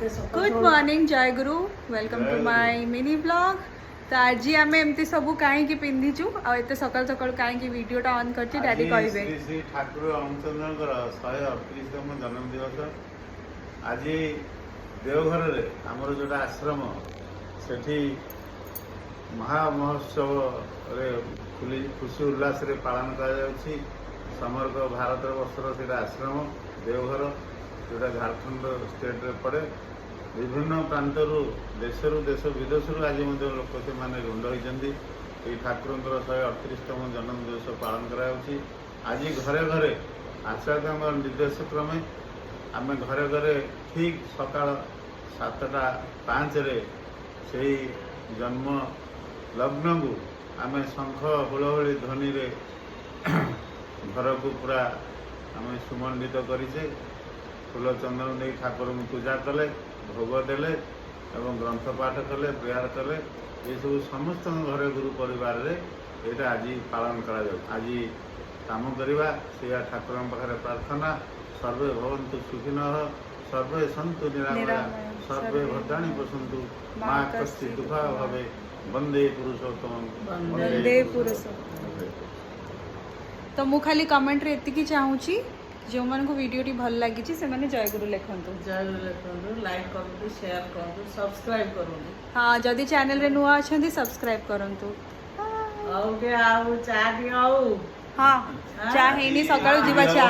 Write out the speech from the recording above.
Good morning जय गुरु welcome to my mini blog. तो आज आम एमती सब कहीं पिंधिचु आते सकाल सकाल कहीं वीडियोटा ऑन करछि डैडी कहबे श्री श्री ठाकुर रामचंद्र 138तम जन्म दिवस आज देवघर रे आमर जोटा आश्रम सेठी महामहोत्सव रे खुशी उल्लास रे पालन कर समग्र भारत वर्षर से आश्रम देवघर जोटा झारखंड स्टेट रे पड़े विभिन्न प्रांतर देशरू देश विदेशरू आज लोक से रुंड होती ठाकुर 138तम जन्म दिवस पालन करायाउछि। आज घरे घरे आचार्य निर्देश क्रमे आम घरे घरे ठीक सकाल 7:05 से जन्म लग्न को आम शंख हुलहुली ध्वनि रे घर को पूरा आम सुमंडित करें फूल चंदन दे ठाकुर पूजा कले भोग देले एवं ग्रंथ पाठ कले प्रेयर कले ये सब समस्त घरे गुरु परिवार रे यहाँ आज पालन करा आज काम करवा से ठाकुर पाखे प्रार्थना सर्वे भवन्तु सुखिनः सर्वे सन्तु निरामया सर्वे भद्राणि पश्यन्तु मा कश्चित् दुःखा भवे वंदे पुरुषोत्तमं वंदे पुरुषोत्तमं। तो मु खाली कमेंट रे एतिकी चाहूची जो मन को वीडियो टी भल लगी से माने जय गुरु लिखंतु लाइक करंतु शेयर करंतु सब्सक्राइब करंतु। हाँ जदि चैनल रे नुआ अछंती सब्सक्राइब करंतु। आउ के आउ चा दियो आउ हाँ चा हेनी सकाळू जीवा चा